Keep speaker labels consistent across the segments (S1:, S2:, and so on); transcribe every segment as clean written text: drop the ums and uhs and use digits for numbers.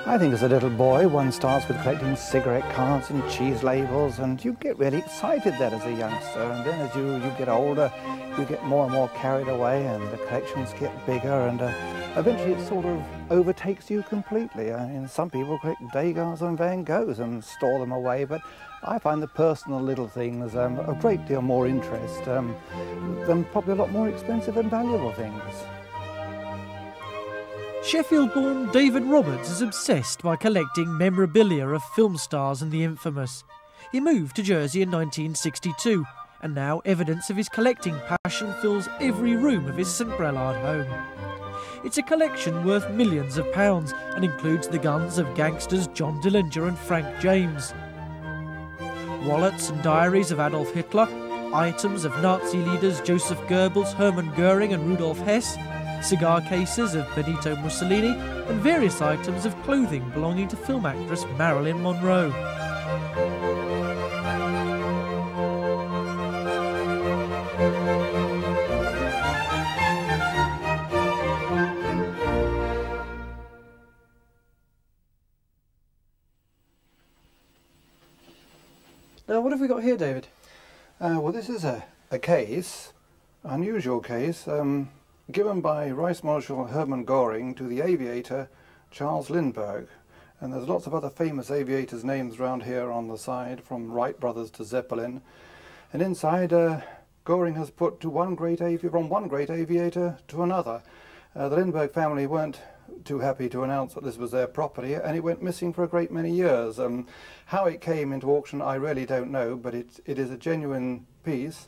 S1: I think as a little boy, one starts with collecting cigarette cards and cheese labels, and you get really excited then as a youngster. And then as you get older, you get more and more carried away, and the collections get bigger, and eventually it sort of overtakes you completely. I mean, some people collect Degas and Van Goghs and store them away, but I find the personal little things a great deal more interest than probably a lot more expensive and valuable things.
S2: Sheffield-born David Roberts is obsessed by collecting memorabilia of film stars and the infamous. He moved to Jersey in 1962, and now evidence of his collecting passion fills every room of his St Brelard home. It's a collection worth millions of pounds and includes the guns of gangsters John Dillinger and Frank James, wallets and diaries of Adolf Hitler, items of Nazi leaders Joseph Goebbels, Hermann Goering and Rudolf Hess, cigar cases of Benito Mussolini, and various items of clothing belonging to film actress Marilyn Monroe. Now, what have we got here, David?
S1: Well, this is a case, unusual case, given by Vice Marshal Hermann Goring to the aviator Charles Lindbergh. And there's lots of other famous aviators' names around here on the side, from Wright brothers to Zeppelin. And inside, Goring has put from one great aviator to another. The Lindbergh family weren't too happy to announce that this was their property, and it went missing for a great many years. How it came into auction, I really don't know, but it is a genuine piece.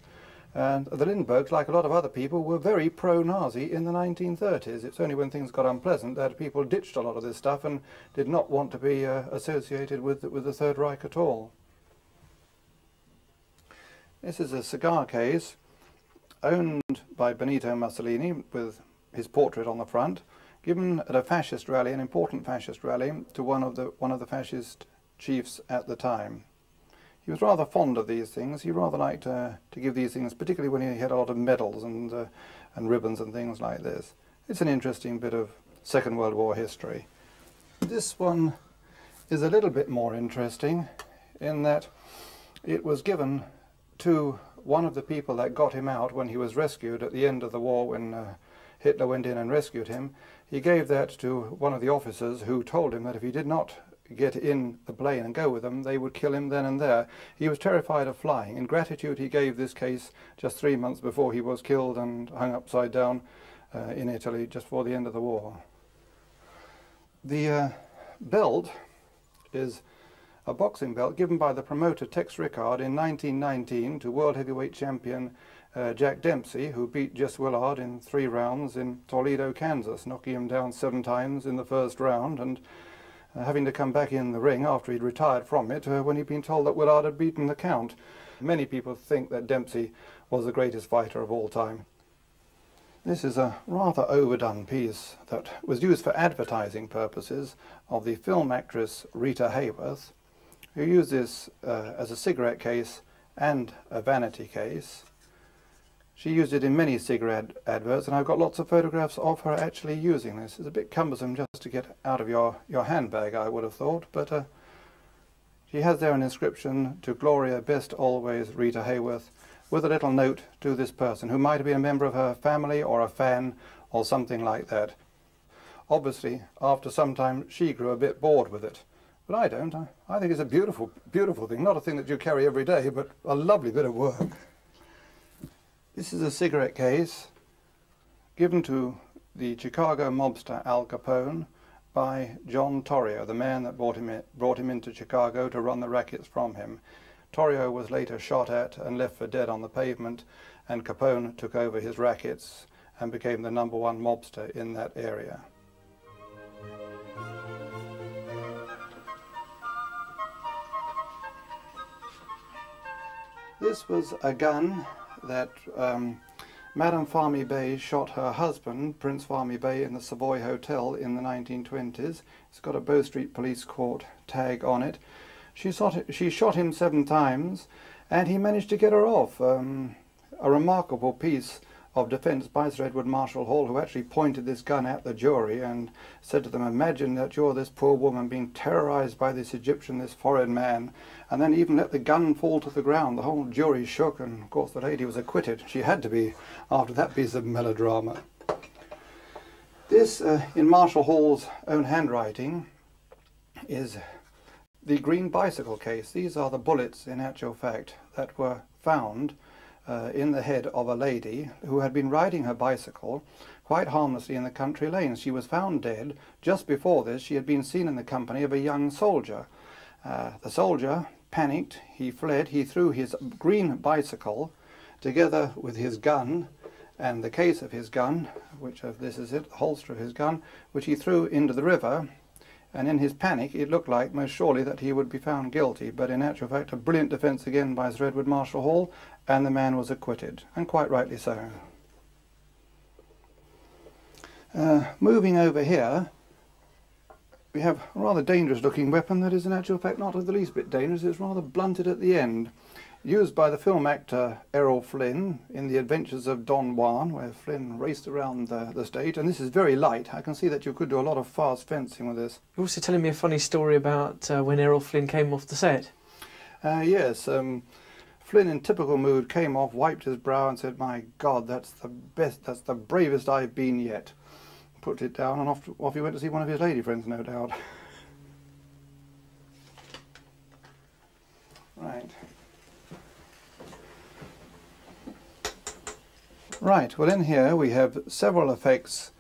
S1: And the Lindberghs, like a lot of other people, were very pro-Nazi in the 1930s. It's only when things got unpleasant that people ditched a lot of this stuff and did not want to be associated with the Third Reich at all. This is a cigar case owned by Benito Mussolini with his portrait on the front, given at a fascist rally, an important fascist rally, to one of the fascist chiefs at the time. He was rather fond of these things. He rather liked to give these things, particularly when he had a lot of medals and ribbons and things like this. It's an interesting bit of Second World War history. This one is a little bit more interesting in that it was given to one of the people that got him out when he was rescued at the end of the war, when Hitler went in and rescued him. He gave that to one of the officers who told him that if he did not get in the plane and go with them, they would kill him then and there. He was terrified of flying. In gratitude, he gave this case just 3 months before he was killed and hung upside down in Italy just before the end of the war. The belt is a boxing belt given by the promoter Tex Rickard in 1919 to world heavyweight champion Jack Dempsey, who beat Jess Willard in 3 rounds in Toledo, Kansas, knocking him down 7 times in the first round, and having to come back in the ring after he'd retired from it when he'd been told that Willard had beaten the count. Many people think that Dempsey was the greatest fighter of all time. This is a rather overdone piece that was used for advertising purposes of the film actress Rita Hayworth, who used this as a cigarette case and a vanity case. She used it in many cigarette adverts, and I've got lots of photographs of her actually using this. It's a bit cumbersome just to get out of your handbag, I would have thought, but she has there an inscription, "To Gloria best always, Rita Hayworth," with a little note to this person, who might have been a member of her family or a fan or something like that. Obviously, after some time, she grew a bit bored with it. But I don't. I think it's a beautiful, beautiful thing. Not a thing that you carry every day, but a lovely bit of work. This is a cigarette case given to the Chicago mobster Al Capone by John Torrio, the man that brought him into Chicago to run the rackets from him. Torrio was later shot at and left for dead on the pavement, and Capone took over his rackets and became the #1 mobster in that area. This was a gun that Madame Farmy Bay shot her husband, Prince Farmy Bay, in the Savoy Hotel in the 1920s. It's got a Bow Street Police Court tag on it. She shot him 7 times, and he managed to get her off. A remarkable piece of defence by Sir Edward Marshall Hall, who actually pointed this gun at the jury and said to them, imagine that you're this poor woman being terrorised by this Egyptian, this foreign man, and then even let the gun fall to the ground. The whole jury shook, and of course the lady was acquitted. She had to be after that piece of melodrama. This, in Marshall Hall's own handwriting, is the green bicycle case. These are the bullets, in actual fact, that were found in the head of a lady who had been riding her bicycle quite harmlessly in the country lanes. She was found dead. Just before this, she had been seen in the company of a young soldier. The soldier panicked, he fled, he threw his green bicycle together with his gun and the case of his gun, which this is it, the holster of his gun, which he threw into the river. And in his panic, it looked like most surely that he would be found guilty, but in actual fact a brilliant defence again by Sir Edward Marshall Hall, and the man was acquitted, and quite rightly so. Moving over here, we have a rather dangerous looking weapon that is in actual fact not the least bit dangerous. It's rather blunted at the end. Used by the film actor Errol Flynn in The Adventures of Don Juan, where Flynn raced around the stage, and this is very light. I can see that you could do a lot of fast fencing with this.
S2: You're also telling me a funny story about when Errol Flynn came off the set.
S1: Yes, Flynn in typical mood came off, wiped his brow and said, "My God, that's the best, that's the bravest I've been yet." Put it down and off he went to see one of his lady friends, no doubt. Right. Right, well in here we have several effects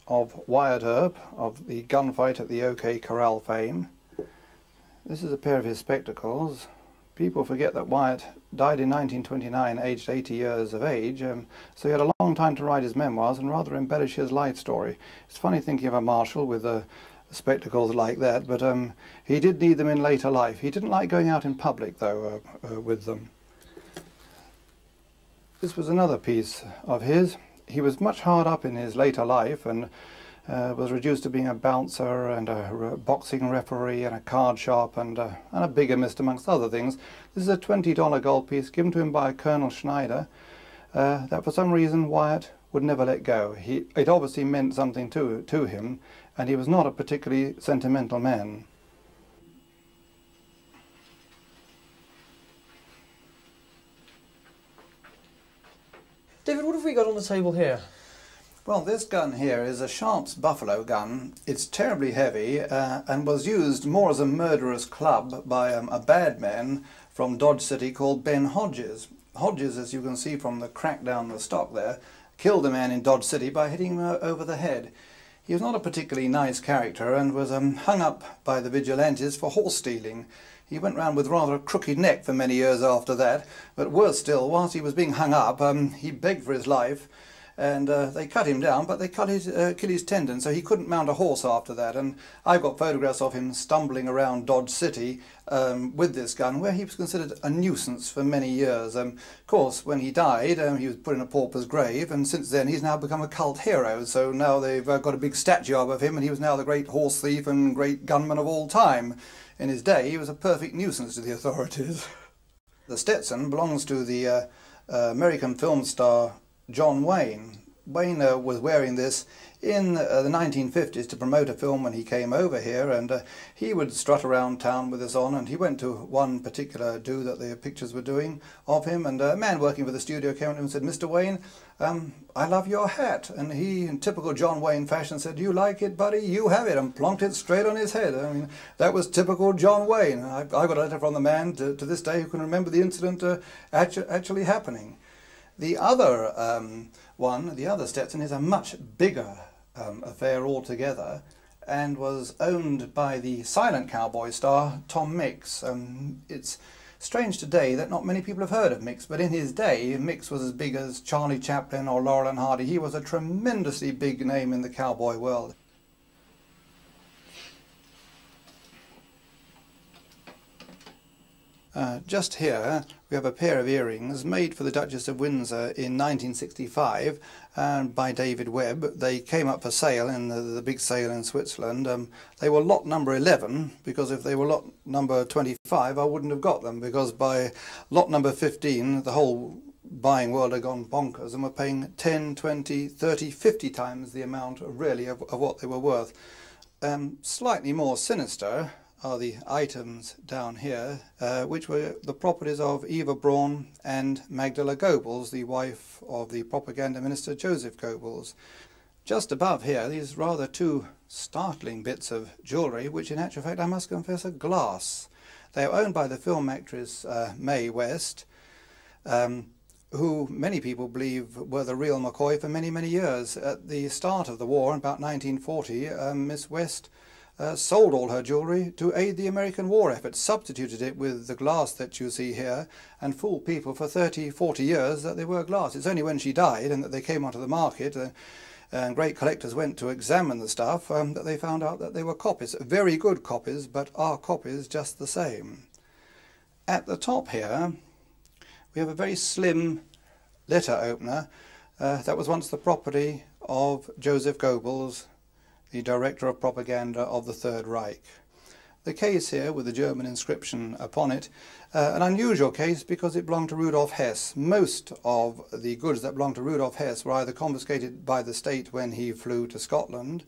S1: of Wyatt Earp, of the gunfight at the OK Corral fame. This is a pair of his spectacles. People forget that Wyatt died in 1929, aged 80 years of age, so he had a long time to write his memoirs and rather embellish his life story. It's funny thinking of a marshal with spectacles like that, but he did need them in later life. He didn't like going out in public, though, with them. This was another piece of his. He was much hard up in his later life and was reduced to being a bouncer and a boxing referee and a card shop and a bigamist, amongst other things. This is a $20 gold piece given to him by Colonel Schneider that for some reason Wyatt would never let go. It obviously meant something to him, and he was not a particularly sentimental man.
S2: David, what have we got on the table here?
S1: Well, this gun here is a Sharp's Buffalo gun. It's terribly heavy and was used more as a murderous club by a bad man from Dodge City called Ben Hodges. Hodges, as you can see from the crack down the stock there, killed a man in Dodge City by hitting him over the head. He was not a particularly nice character and was hung up by the vigilantes for horse stealing. He went round with rather a crooked neck for many years after that, but worse still, whilst he was being hung up, he begged for his life, and they cut him down, but they cut his Achilles tendon, so he couldn't mount a horse after that. And I've got photographs of him stumbling around Dodge City with this gun, where he was considered a nuisance for many years. Of course, when he died, he was put in a pauper's grave, and since then he's now become a cult hero. So now they've got a big statue of him, and he was now the great horse thief and great gunman of all time. In his day, he was a perfect nuisance to the authorities. The Stetson belongs to the American film star John Wayne. Wayne was wearing this in the 1950s to promote a film when he came over here, and he would strut around town with this on, and he went to one particular do that the pictures were doing of him, and a man working for the studio came to him and said, "Mr. Wayne, I love your hat." And he, in typical John Wayne fashion, said, "You like it, buddy? You have it," and plonked it straight on his head. I mean, that was typical John Wayne. I got a letter from the man to this day who can remember the incident actually happening. The other the other Stetson, is a much bigger affair altogether, and was owned by the silent cowboy star Tom Mix. It's strange today that not many people have heard of Mix, but in his day Mix was as big as Charlie Chaplin or Laurel and Hardy. He was a tremendously big name in the cowboy world. Just here we have a pair of earrings made for the Duchess of Windsor in 1965 by David Webb. They came up for sale in the big sale in Switzerland. They were lot number 11, because if they were lot number 25 I wouldn't have got them, because by lot number 15 the whole buying world had gone bonkers and were paying 10, 20, 30, 50 times the amount really of what they were worth. Slightly more sinister are the items down here, which were the properties of Eva Braun and Magdala Goebbels, the wife of the propaganda minister Joseph Goebbels. Just above here, these rather two startling bits of jewellery, which in actual fact I must confess are glass. They are owned by the film actress Mae West, who many people believe were the real McCoy for many, many years. At the start of the war, in about 1940, Miss West sold all her jewellery to aid the American war effort, substituted it with the glass that you see here, and fooled people for 30, 40 years that they were glass. It's only when she died and that they came onto the market and great collectors went to examine the stuff that they found out that they were copies. Very good copies, but are copies just the same. At the top here, we have a very slim letter opener that was once the property of Joseph Goebbels, the director of propaganda of the Third Reich. The case here with the German inscription upon it, an unusual case because it belonged to Rudolf Hess. Most of the goods that belonged to Rudolf Hess were either confiscated by the state when he flew to Scotland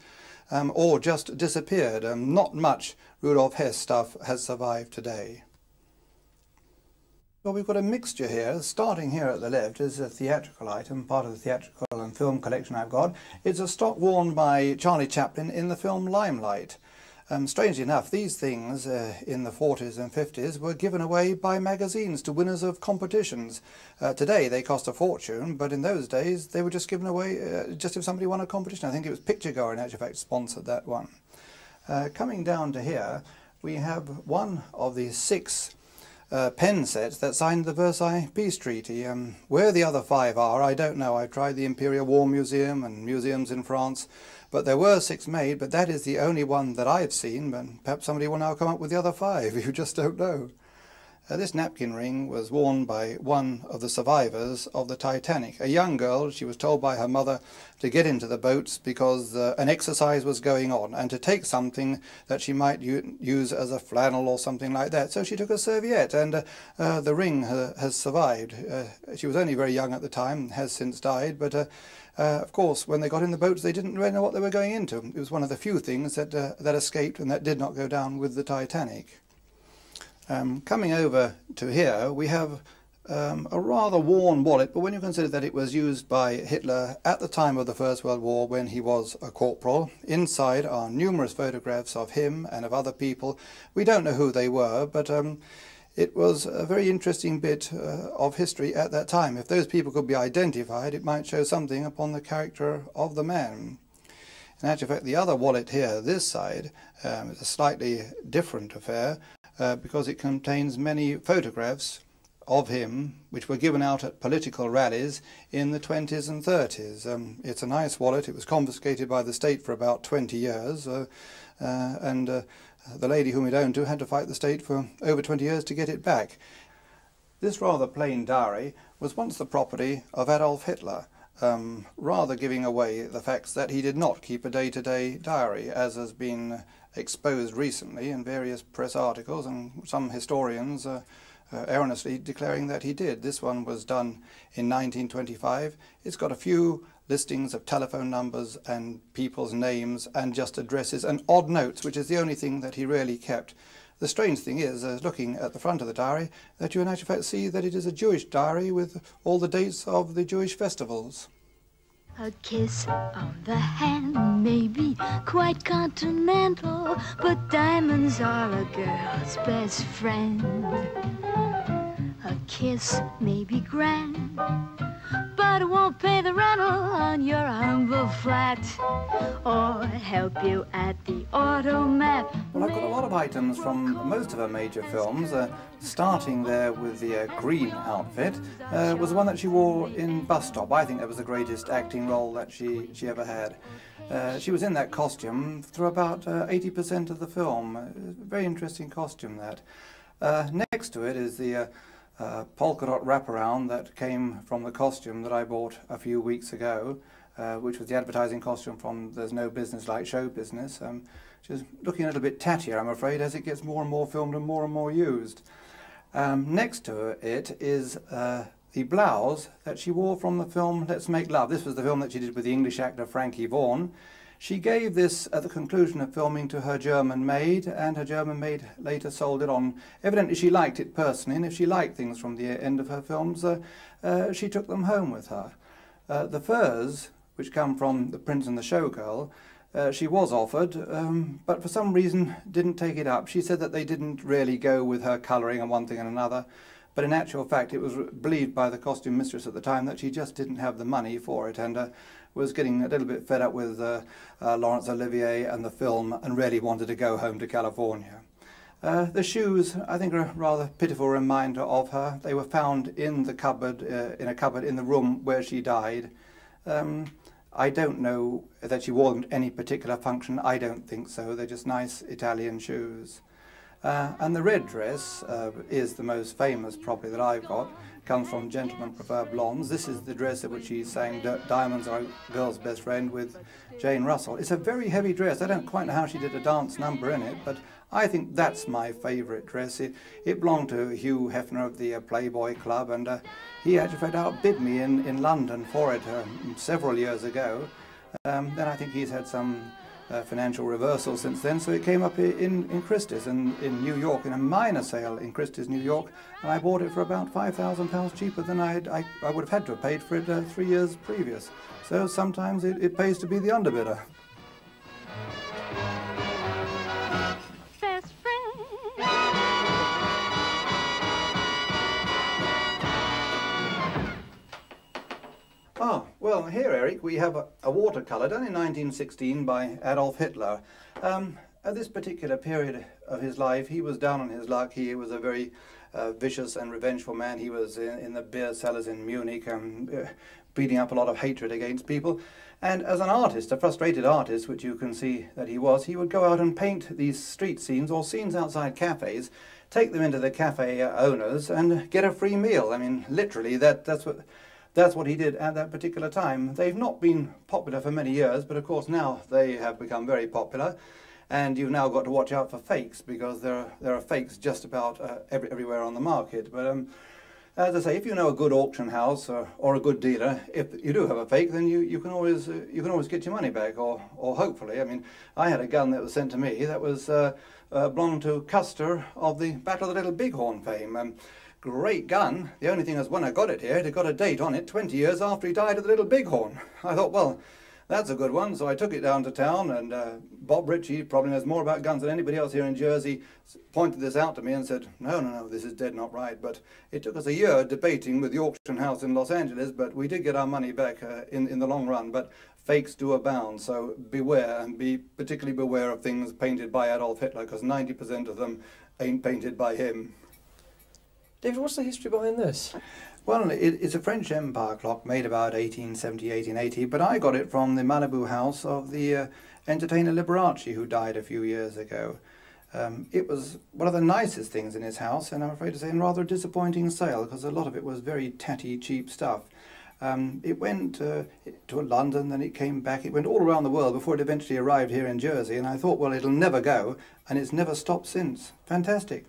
S1: or just disappeared. Not much Rudolf Hess stuff has survived today. Well, we've got a mixture here. Starting here at the left is a theatrical item, part of the theatrical and film collection I've got. It's a stock worn by Charlie Chaplin in the film Limelight. Strangely enough, these things in the 40s and 50s were given away by magazines to winners of competitions. Today they cost a fortune, but in those days they were just given away just if somebody won a competition. I think it was Picturegoer in actual fact sponsored that one. Coming down to here, we have one of the 6 pen sets that signed the Versailles Peace Treaty. Where the other 5 are, I don't know. I've tried the Imperial War Museum and museums in France, but there were 6 made, but that is the only one that I've seen, but perhaps somebody will now come up with the other 5, you just don't know. This napkin ring was worn by one of the survivors of the Titanic. A young girl, she was told by her mother to get into the boats because an exercise was going on and to take something that she might use as a flannel or something like that. So she took a serviette, and the ring has survived. She was only very young at the time, has since died, but of course when they got in the boats they didn't really know what they were going into. It was one of the few things that escaped and that did not go down with the Titanic. Coming over to here, we have a rather worn wallet, but when you consider that it was used by Hitler at the time of the First World War when he was a corporal, inside are numerous photographs of him and of other people. We don't know who they were, but it was a very interesting bit of history at that time. If those people could be identified, it might show something upon the character of the man. In actual fact, the other wallet here, this side, is a slightly different affair, because it contains many photographs of him which were given out at political rallies in the 20s and 30s. It's a nice wallet. It was confiscated by the state for about 20 years and the lady whom it owned to had to fight the state for over 20 years to get it back. This rather plain diary was once the property of Adolf Hitler, rather giving away the facts that he did not keep a day-to-day diary, as has been exposed recently in various press articles, and some historians erroneously declaring that he did. This one was done in 1925. It's got a few listings of telephone numbers and people's names and just addresses and odd notes, which is the only thing that he really kept. The strange thing is, looking at the front of the diary, that you in actual fact see that it is a Jewish diary with all the dates of the Jewish festivals.
S3: A kiss on the hand may be quite continental, but diamonds are a girl's best friend. A kiss may be grand, but it won't pay the rental on your humble flat or help you at the automat.
S1: Well, I've got a lot of items from most of her major films. Starting there with the green outfit was the one that she wore in Bus Stop. I think that was the greatest acting role that she ever had. She was in that costume through about 80% of the film. Very interesting costume, that. Next to it is the polka dot wraparound that came from the costume that I bought a few weeks ago, which was the advertising costume from There's No Business Like Show Business. She's looking a little bit tattier, I'm afraid, as it gets more and more filmed and more used. Next to it is the blouse that she wore from the film Let's Make Love. This was the film that she did with the English actor Frankie Vaughan. She gave this at the conclusion of filming to her German maid, and her German maid later sold it on. Evidently she liked it personally, and if she liked things from the end of her films, she took them home with her. The furs, which come from The Prince and the Showgirl, she was offered, but for some reason didn't take it up. She said that they didn't really go with her colouring and one thing and another, but in actual fact it was believed by the costume mistress at the time that she just didn't have the money for it, and was getting a little bit fed up with Laurence Olivier and the film, and really wanted to go home to California. The shoes, I think, are a rather pitiful reminder of her. They were found in the cupboard, in a cupboard in the room where she died. I don't know that she wore them to any particular function. I don't think so. They're just nice Italian shoes. And the red dress is the most famous probably that I've got. Comes from Gentlemen Prefer Blondes. This is the dress in which she sang Diamonds Are a Girl's Best Friend with Jane Russell. It's a very heavy dress. I don't quite know how she did a dance number in it, but I think that's my favourite dress. It belonged to Hugh Hefner of the Playboy Club, and he actually outbid me in London for it several years ago. Then I think he's had some financial reversal since then, so it came up in Christie's in New York, in a minor sale in Christie's, New York, and I bought it for about £5,000 cheaper than I would have had to have paid for it 3 years previous. So sometimes it pays to be the underbidder.
S3: Best friend.
S1: Ah, well, here, Eric, we have a watercolour done in 1916 by Adolf Hitler. At this particular period of his life, he was down on his luck. He was a very vicious and revengeful man. He was in the beer cellars in Munich, beating up a lot of hatred against people. And as an artist, a frustrated artist, which you can see that he was, he would go out and paint these street scenes or scenes outside cafes, take them into the cafe owners and get a free meal. I mean, literally, that's what he did at that particular time. They've not been popular for many years, but of course now they have become very popular, and you've now got to watch out for fakes, because there are fakes just about everywhere on the market. But as I say, if you know a good auction house or a good dealer, if you do have a fake, then you can always get your money back, or hopefully. I mean, I had a gun that was sent to me that was belonged to Custer of the Battle of the Little Bighorn fame. Great gun. The only thing is, when I got it here, it had got a date on it, 20 years after he died of the Little Bighorn. I thought, well, that's a good one. So I took it down to town, and Bob Ritchie, probably knows more about guns than anybody else here in Jersey, pointed this out to me and said, no, this is dead not right. But it took us a year debating with the auction house in Los Angeles, but we did get our money back in the long run. But fakes do abound, so beware, and be particularly beware of things painted by Adolf Hitler, because 90% of them ain't painted by him.
S4: David, what's the history behind this?
S1: Well, it's a French Empire clock made about 1870, 1880, but I got it from the Malibu house of the entertainer Liberace, who died a few years ago. It was one of the nicest things in his house, and I'm afraid to say, in rather a disappointing sale, because a lot of it was very tatty, cheap stuff. It went to London, then it came back. It went all around the world before it eventually arrived here in Jersey, and I thought, well, it'll never go, and it's never stopped since. Fantastic.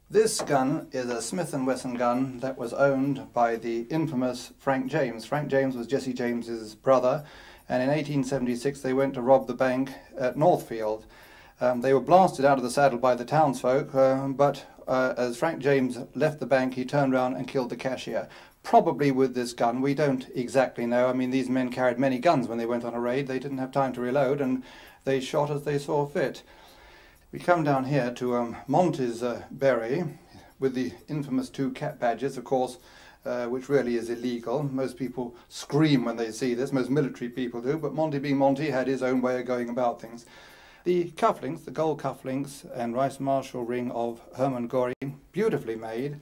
S1: This gun is a Smith & Wesson gun that was owned by the infamous Frank James. Frank James was Jesse James's brother, and in 1876 they went to rob the bank at Northfield. They were blasted out of the saddle by the townsfolk, but as Frank James left the bank, he turned around and killed the cashier. Probably with this gun, we don't exactly know. I mean, these men carried many guns when they went on a raid. They didn't have time to reload, and they shot as they saw fit. We come down here to Monty's Berry with the infamous 2 cat badges, of course, which really is illegal. Most people scream when they see this, most military people do, but Monty being Monty had his own way of going about things. The cufflinks, the gold cufflinks and Rice Marshall ring of Hermann Göring, beautifully made,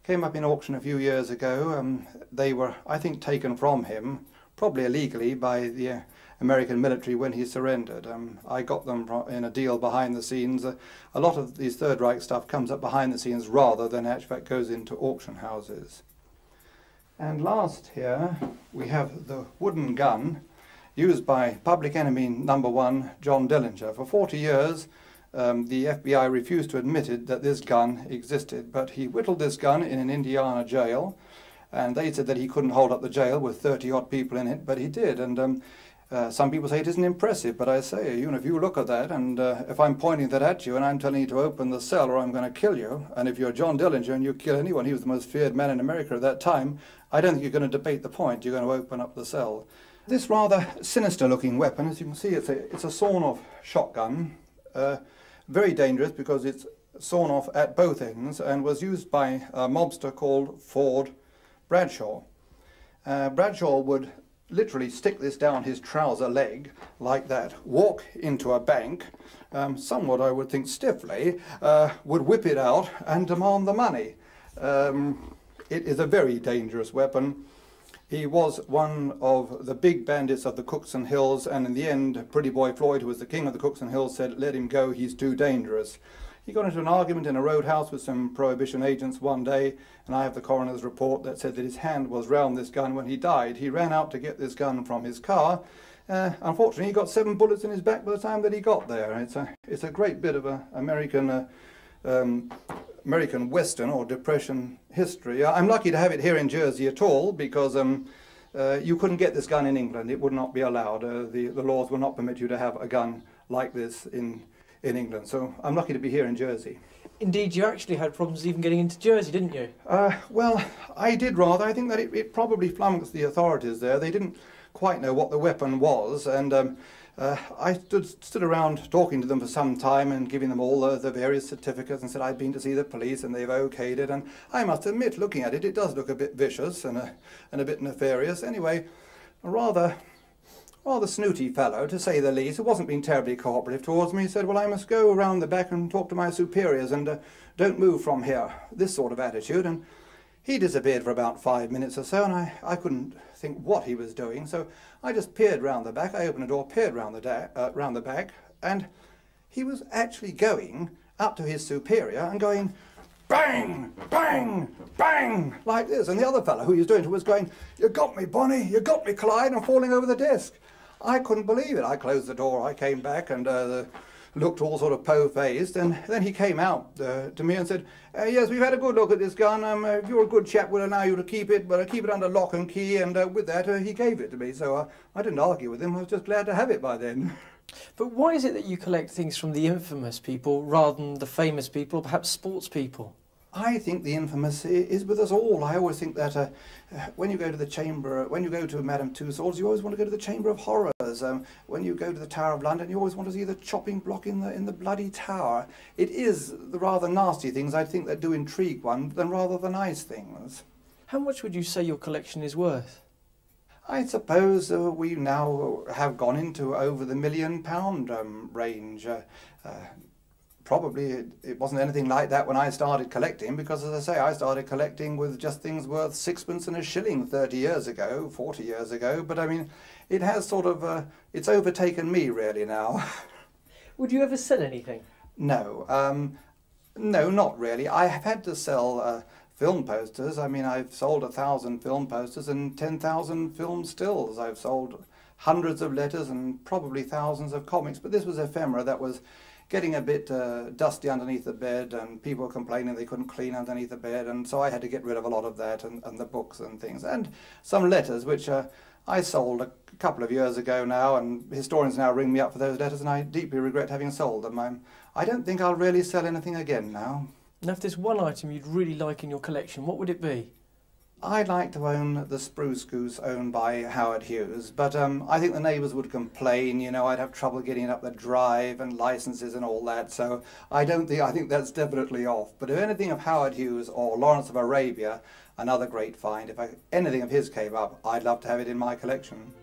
S1: came up in auction a few years ago. They were, I think, taken from him, probably illegally, by the American military when he surrendered. I got them in a deal behind the scenes. A lot of these Third Reich stuff comes up behind the scenes rather than actually goes into auction houses. And last here we have the wooden gun used by Public Enemy #1 John Dillinger. For 40 years the FBI refused to admit it, that this gun existed, but he whittled this gun in an Indiana jail, and they said that he couldn't hold up the jail with 30-odd people in it, but he did. And some people say it isn't impressive, but I say, you know, if you look at that, and if I'm pointing that at you and I'm telling you to open the cell or I'm going to kill you, and if you're John Dillinger and you kill anyone, he was the most feared man in America at that time, I don't think you're going to debate the point, you're going to open up the cell. This rather sinister-looking weapon, as you can see, it's a sawn-off shotgun, very dangerous because it's sawn off at both ends and was used by a mobster called Ford Bradshaw. Bradshaw would literally stick this down his trouser leg like that, walk into a bank, somewhat I would think stiffly, would whip it out and demand the money. It is a very dangerous weapon. He was one of the big bandits of the Cookson Hills, and in the end, Pretty Boy Floyd, who was the king of the Cookson Hills, said, "Let him go, he's too dangerous." He got into an argument in a roadhouse with some Prohibition agents one day, and I have the coroner's report that said that his hand was round this gun when he died. He ran out to get this gun from his car. Unfortunately, he got 7 bullets in his back by the time that he got there. It's a great bit of American Western or Depression history. I'm lucky to have it here in Jersey at all, because you couldn't get this gun in England. It would not be allowed. The laws will not permit you to have a gun like this in England. So I'm lucky to be here in Jersey.
S4: Indeed, you actually had problems even getting into Jersey, didn't you?
S1: Well, I did rather. I think that it probably flummoxed the authorities there. They didn't quite know what the weapon was, and I stood around talking to them for some time and giving them all the various certificates and said I'd been to see the police and they've okayed it. And I must admit, looking at it, it does look a bit vicious and a bit nefarious. Anyway, a rather snooty fellow, to say the least, who wasn't being terribly cooperative towards me, said, "Well, I must go around the back and talk to my superiors and don't move from here." This sort of attitude. And he disappeared for about 5 minutes or so, and I couldn't think what he was doing, so I just peered round the back. I opened the door, peered round the back, and he was actually going up to his superior and going bang, bang, bang, like this. And the other fellow who he was doing it was going, "You got me, Bonnie, you got me, Clyde," and falling over the desk. I couldn't believe it. I closed the door, I came back and looked all sort of po-faced, and then he came out to me and said, "Yes, we've had a good look at this gun. If you're a good chap, we'll allow you to keep it, but keep it under lock and key." And with that, he gave it to me. So I didn't argue with him. I was just glad to have it by then.
S4: But why is it that you collect things from the infamous people rather than the famous people, perhaps sports people?
S1: I think the infamous is with us all. I always think that when you go to the chamber, when you go to Madame Tussauds, you always want to go to the Chamber of Horrors. When you go to the Tower of London, you always want to see the chopping block in the bloody tower. It is the rather nasty things, I think, that do intrigue one, than rather the nice things.
S4: How much would you say your collection is worth?
S1: I suppose we now have gone into over the £1 million range. Probably it wasn't anything like that when I started collecting, because, as I say, I started collecting with just things worth 6pence and a shilling 30 years ago, 40 years ago. But I mean, it has sort of, it's overtaken me really now.
S4: Would you ever sell anything?
S1: No, no, not really. I have had to sell film posters. I mean, I've sold 1,000 film posters and 10,000 film stills. I've sold hundreds of letters and probably thousands of comics, but this was ephemera that was getting a bit dusty underneath the bed, and people were complaining they couldn't clean underneath the bed, and so I had to get rid of a lot of that, and the books and things, and some letters which I sold a couple of years ago now, and historians now ring me up for those letters, and I deeply regret having sold them. I don't think I'll really sell anything again now.
S4: Now, if there's one item you'd really like in your collection, what would it be?
S1: I'd like to own the spruce goose owned by Howard Hughes, but I think the neighbours would complain, you know, I'd have trouble getting it up the drive and licences and all that, so I think that's definitely off. But if anything of Howard Hughes or Lawrence of Arabia, another great find, if anything of his came up, I'd love to have it in my collection.